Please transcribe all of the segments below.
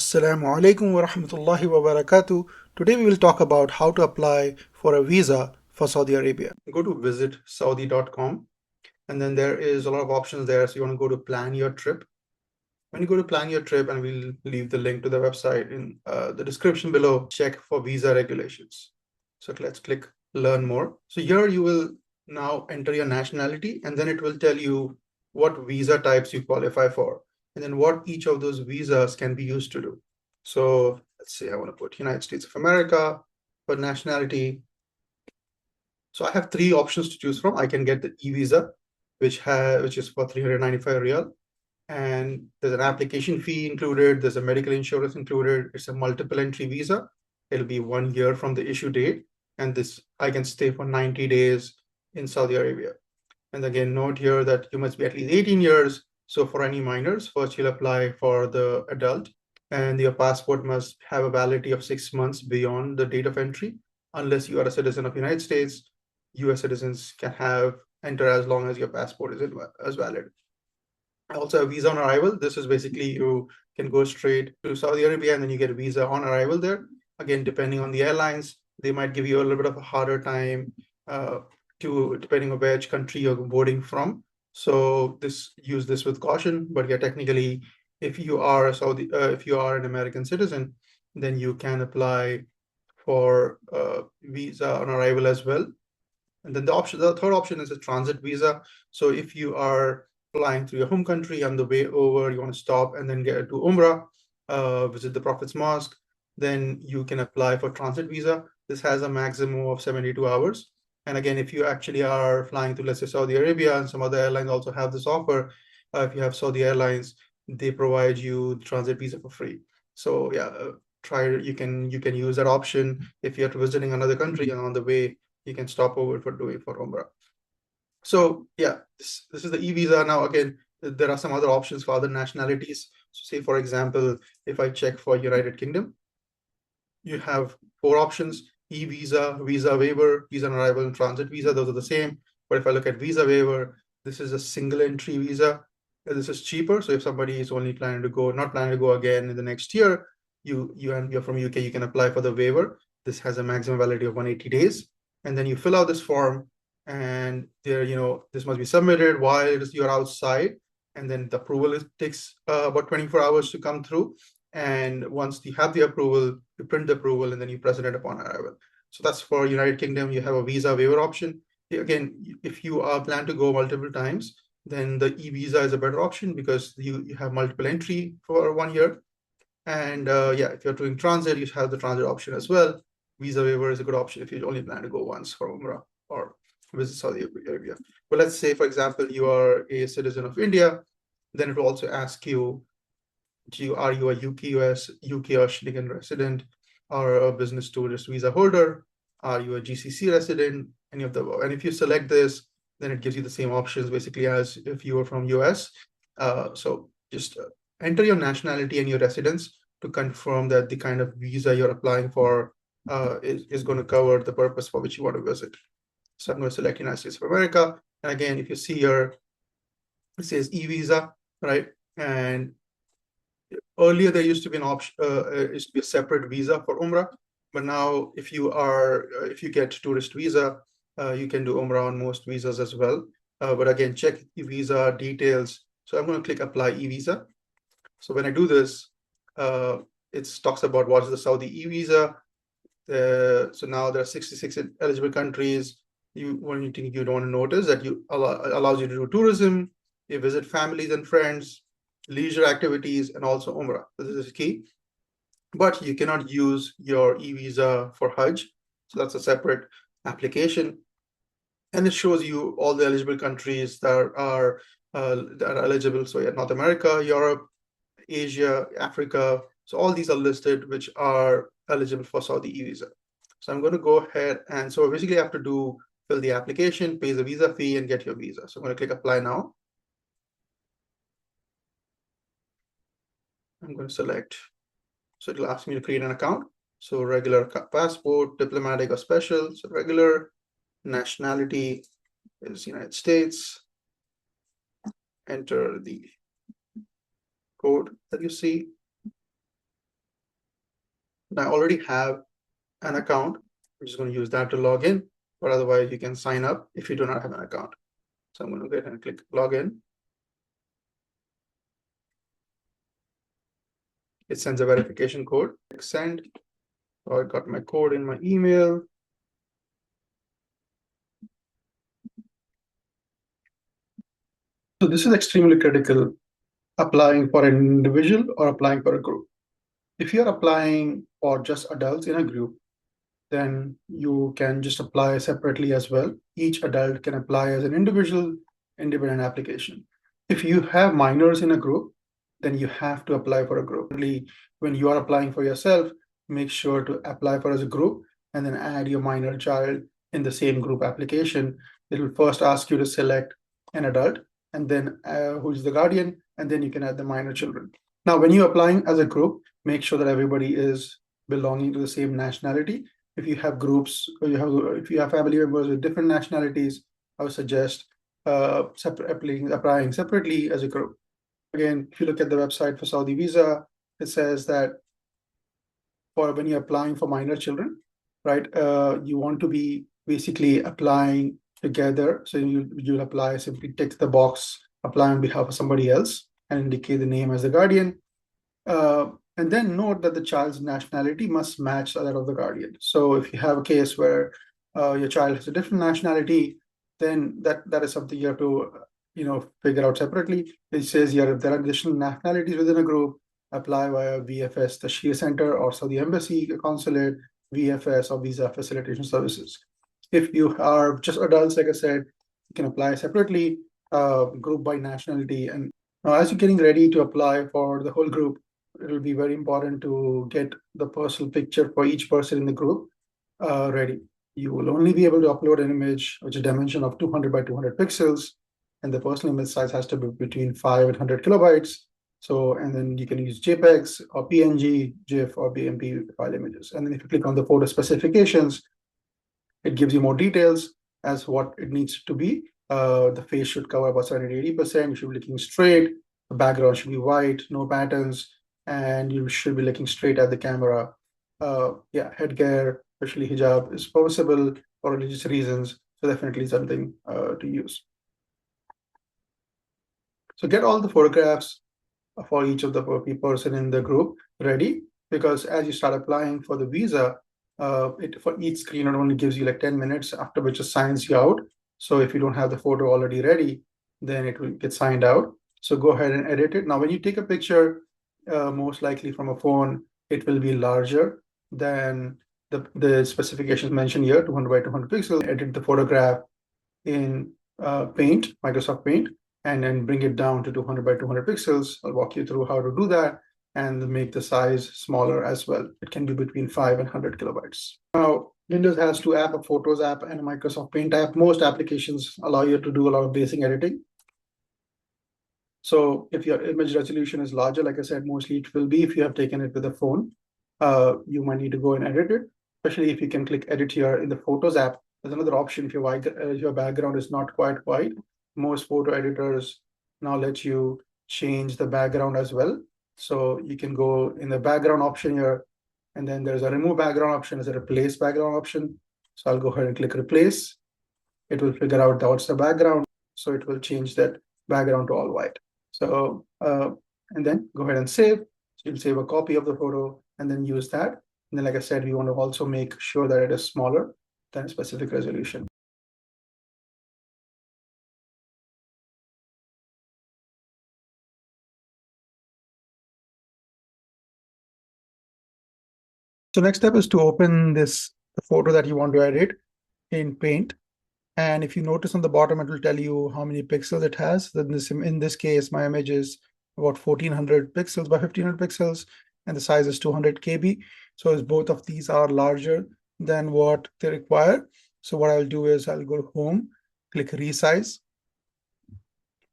Assalamu alaikum wa rahmatullahi wa barakatuh. Today we will talk about how to apply for a visa for Saudi Arabia. Go to visitsaudi.com and then there is a lot of options there. So you want to go to plan your trip. When you go to plan your trip, and we'll leave the link to the website in the description below, check for visa regulations. So let's click learn more. So here you will now enter your nationality and then it will tell you what visa types you qualify for and then what each of those visas can be used to do. So let's say I want to put United States of America for nationality. So I have three options to choose from. I can get the eVisa, which is for 395 riyal. And there's an application fee included. There's a medical insurance included. It's a multiple entry visa. It'll be 1 year from the issue date. And this I can stay for 90 days in Saudi Arabia. And again, note here that you must be at least 18 years. So for any minors, first you'll apply for the adult and your passport must have a validity of 6 months beyond the date of entry. Unless you are a citizen of the United States, US citizens can enter as long as your passport is valid. Also a visa on arrival. This is basically you can go straight to Saudi Arabia and then you get a visa on arrival there. Again, depending on the airlines, they might give you a little bit of a harder time depending on which country you're boarding from. So use this with caution. But yeah, technically, if you are an American citizen, then you can apply for visa on arrival as well. And then the third option is a transit visa. So if you are flying through your home country on the way over, you want to stop and then get to Umrah, visit the Prophet's Mosque, then you can apply for transit visa. This has a maximum of 72 hours. And again, if you actually are flying to, let's say, Saudi Arabia, and some other airlines also have this offer, if you have Saudi Airlines, they provide you the transit visa for free. So yeah, you can use that option if you're visiting another country and on the way you can stop over for Umrah. So yeah, this is the eVisa. Now again, there are some other options for other nationalities. So say for example, if I check for United Kingdom, you have 4 options: eVisa, Visa Waiver, Visa on Arrival, and Transit Visa. Those are the same. But if I look at Visa Waiver, this is a single entry visa. This is cheaper. So if somebody is only not planning to go again in the next year, you're from UK, you can apply for the waiver. This has a maximum validity of 180 days. And then you fill out this form and this must be submitted while you're outside. And then the approval takes about 24 hours to come through. And once you have the approval, you print the approval and then you present it upon arrival. So that's for United Kingdom. You have a visa waiver option. Again, if you plan to go multiple times, then the eVisa is a better option because you have multiple entry for 1 year. And yeah, if you're doing transit, you have the transit option as well. Visa waiver is a good option if you only plan to go once for Umrah or visit Saudi Arabia. But let's say, for example, you are a citizen of India, then it will also ask you, are you a UK or Schengen resident or a business tourist visa holder? Are you a GCC resident? Any of the above. And if you select this, then it gives you the same options basically as if you were from US. So just enter your nationality and your residence to confirm that the kind of visa you're applying for is going to cover the purpose for which you want to visit. So I'm going to select United States of America. And again, if you see here, it says eVisa, right? And earlier there used to be an option, used to be a separate visa for Umrah. But now if you get tourist visa, you can do Umrah on most visas as well. But again, check eVisa details. So I'm going to click apply eVisa. So when I do this, it talks about what is the Saudi eVisa. So now there are 66 eligible countries. One thing you don't want to notice that allows you to do tourism, you visit families and friends, leisure activities, and also Umrah. So this is key. But you cannot use your eVisa for Hajj. So that's a separate application. And it shows you all the eligible countries that are eligible. So yeah, North America, Europe, Asia, Africa. So all these are listed which are eligible for Saudi eVisa. So I'm going to go ahead and so basically I have to fill the application, pay the visa fee, and get your visa. So I'm going to click apply now. I'm going to select. So it'll ask me to create an account. So regular passport, diplomatic or special. So regular, nationality is United States. Enter the code that you see. And I already have an account. I'm just going to use that to log in, but otherwise you can sign up if you do not have an account. So I'm going to go ahead and click login. It sends a verification code. Click send. So I got my code in my email. So this is extremely critical, applying for an individual or applying for a group. If you're applying for just adults in a group, then you can just apply separately as well. Each adult can apply as an individual, independent application. If you have minors in a group, then you have to apply for a group. When you are applying for yourself, make sure to apply for as a group and then add your minor child in the same group application. It will first ask you to select an adult and then who is the guardian, and then you can add the minor children. Now, when you're applying as a group, make sure that everybody is belonging to the same nationality. If you have groups, or if you have family members with different nationalities, I would suggest applying separately as a group. Again, if you look at the website for Saudi Visa, it says that for when you're applying for minor children, right, you want to be basically applying together. So you'll apply, simply tick the box, apply on behalf of somebody else, and indicate the name as the guardian. And then note that the child's nationality must match that of the guardian. So if you have a case where your child has a different nationality, then that is something you have to figure out separately. It says here if there are additional nationalities within a group, apply via VFS, the Shia Center, or Saudi Embassy Consulate, VFS, or Visa Facilitation Services. If you are just adults, like I said, you can apply separately, group by nationality. And now, as you're getting ready to apply for the whole group, it will be very important to get the personal picture for each person in the group ready. You will only be able to upload an image which is a dimension of 200 by 200 pixels, and the personal image size has to be between 5 and 100 kilobytes. So, and then you can use JPEGs or PNG, GIF, or BMP file images. And then if you click on the photo specifications, it gives you more details as what it needs to be. The face should cover about 70 to 80%. You should be looking straight. The background should be white, no patterns, and you should be looking straight at the camera. Headgear, especially hijab, is permissible for religious reasons. So definitely something to use. So get all the photographs for each of the person in the group ready, because as you start applying for the visa, for each screen it only gives you like 10 minutes, after which it signs you out. So if you don't have the photo already ready, then it will get signed out. So go ahead and edit it. Now, when you take a picture, most likely from a phone, it will be larger than the specifications mentioned here, 200 by 200 pixels. Edit the photograph in Paint, Microsoft Paint, and then bring it down to 200 by 200 pixels. I'll walk you through how to do that and make the size smaller as well. It can be between 5 and 100 kilobytes. Now, Windows has two apps, a Photos app and a Microsoft Paint app. Most applications allow you to do a lot of basic editing. So if your image resolution is larger, like I said, mostly it will be if you have taken it with a phone. You might need to go and edit it, especially if you can click edit here in the Photos app. There's another option if your background is not quite white. Most photo editors now let you change the background as well. So you can go in the background option here, and then there's a remove background option, there's a replace background option. So I'll go ahead and click replace. It will figure out what's the background. So it will change that background to all white. So, and then go ahead and save. So you'll save a copy of the photo and then use that. And then, like I said, we want to also make sure that it is smaller than a specific resolution. So next step is to open the photo that you want to edit in Paint. And if you notice on the bottom, it will tell you how many pixels it has. Then in this case, my image is about 1400 pixels by 1500 pixels, and the size is 200 KB. So as both of these are larger than what they require. So what I'll do is I'll go to Home, click Resize.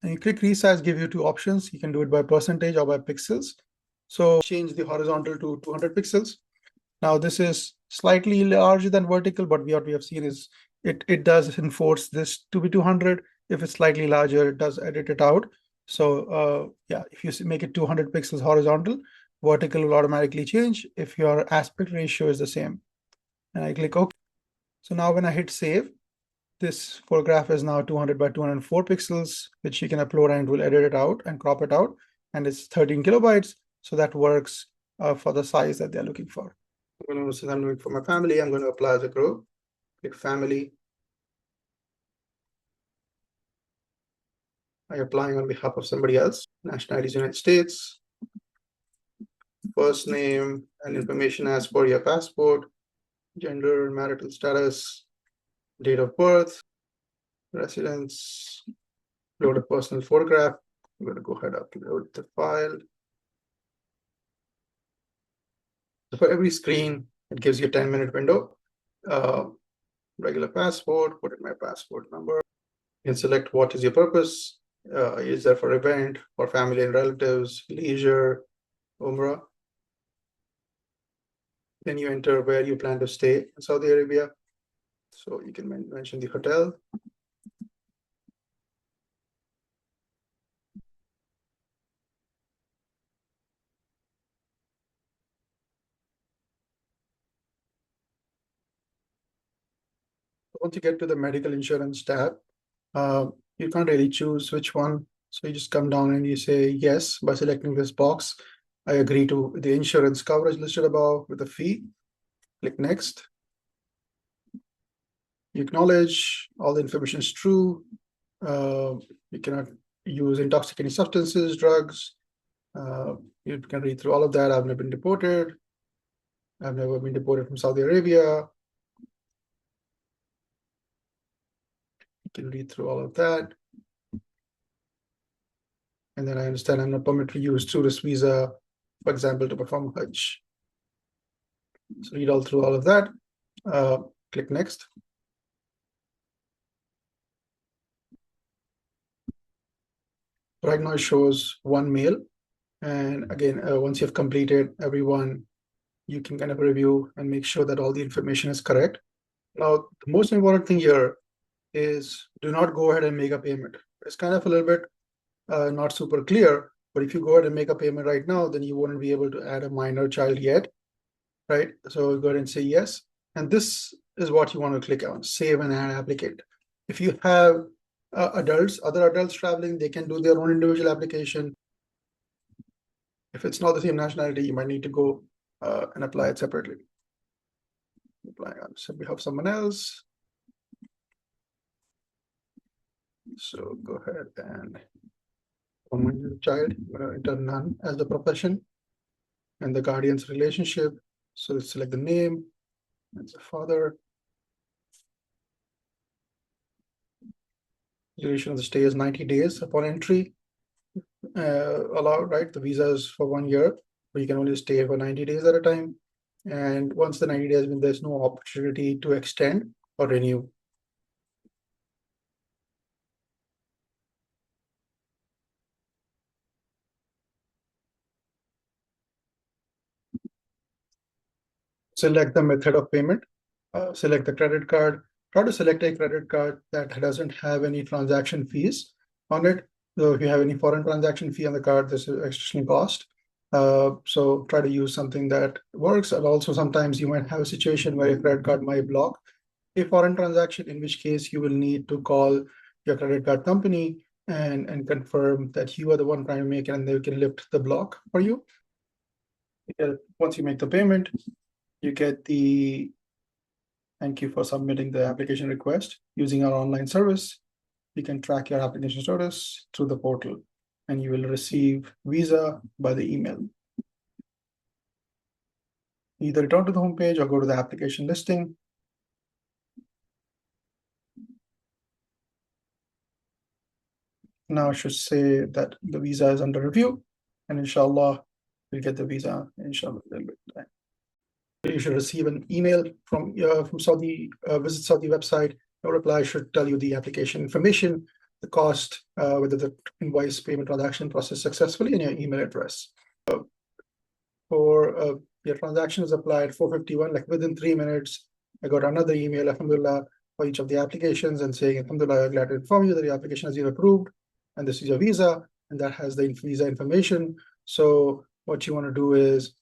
And you click Resize, give you two options. You can do it by percentage or by pixels. So change the horizontal to 200 pixels. Now this is slightly larger than vertical, but what we have seen is it does enforce this to be 200. If it's slightly larger, it does edit it out. So if you make it 200 pixels horizontal, vertical will automatically change if your aspect ratio is the same. And I click OK. So now when I hit save, this photograph is now 200 by 204 pixels, which you can upload and it will edit it out and crop it out. And it's 13 kilobytes. So that works for the size that they're looking for. Since I'm doing it for my family, I'm going to apply as a group. Click family. I'm applying on behalf of somebody else. Nationality is United States. First name and information as per your passport. Gender, marital status, date of birth, residence, load a personal photograph. I'm going to go ahead and upload the file. So for every screen, it gives you a 10-minute window. Regular passport, put in my passport number. You can select what is your purpose. Is that for event, for family and relatives, leisure, Umrah. Then you enter where you plan to stay in Saudi Arabia. So you can mention the hotel. Once you get to the medical insurance tab, you can't really choose which one. So you just come down and you say yes by selecting this box. I agree to the insurance coverage listed above with the fee. Click next. You acknowledge all the information is true. You cannot use intoxicating substances, drugs. You can read through all of that. I've never been deported. I've never been deported from Saudi Arabia. You can read through all of that. And then I understand I'm not permitted to use tourist visa, for example, to perform Hajj. So read all through all of that. Click next. Right now it shows one mail. And again, once you've completed every one, you can kind of review and make sure that all the information is correct. Now, the most important thing here is do not go ahead and make a payment. It's kind of a little bit not super clear, but if you go ahead and make a payment right now, then you wouldn't be able to add a minor child yet, right? So go ahead and say yes. And this is what you want to click on, save and add applicant. If you have other adults traveling, they can do their own individual application. If it's not the same nationality, you might need to go and apply it separately. Apply on behalf of someone else. So go ahead and child, enter none as the profession and the guardian's relationship. So select the name as the father. Duration of the stay is 90 days upon entry. Allowed, right? The visa is for 1 year, but you can only stay for 90 days at a time. And once the 90 days, there's no opportunity to extend or renew. Select the method of payment. Select the credit card. Try to select a credit card that doesn't have any transaction fees on it. So if you have any foreign transaction fee on the card, this is additional cost. So try to use something that works. And also sometimes you might have a situation where your credit card might block a foreign transaction, in which case you will need to call your credit card company and confirm that you are the one trying to make it, and they can lift the block for you. Once you make the payment, you get the thank you for submitting the application request. Using our online service, you can track your application status through the portal, and you will receive visa by the email. Either return to the homepage or go to the application listing. Now it should say that the visa is under review, and inshallah, we'll get the visa inshallah a little bit. You should receive an email from Saudi, Visit Saudi website. Your reply should tell you the application information, the cost, whether the invoice payment transaction processed successfully, and your email address. For your transaction is applied 451, like within 3 minutes, I got another email, alhamdulillah, for each of the applications and saying, alhamdulillah, I'm glad to inform you that your application has been approved, and this is your visa, and that has the visa information. So what you want to do is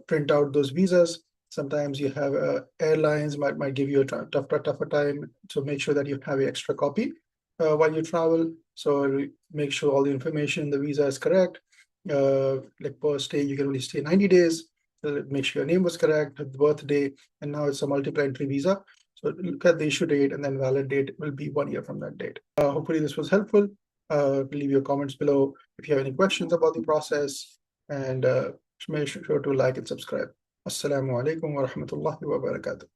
print out those visas. Sometimes you have airlines might give you a tougher time, so make sure that you have an extra copy while you travel. So make sure all the information in the visa is correct. Like per stay, you can only stay 90 days. Make sure your name was correct, the birthday, and now it's a multiple entry visa. So look at the issue date, and then valid date will be 1 year from that date. Hopefully this was helpful. Leave your comments below if you have any questions about the process, and make sure to like and subscribe. Assalamu alaikum wa rahmatullahi wa barakatuh.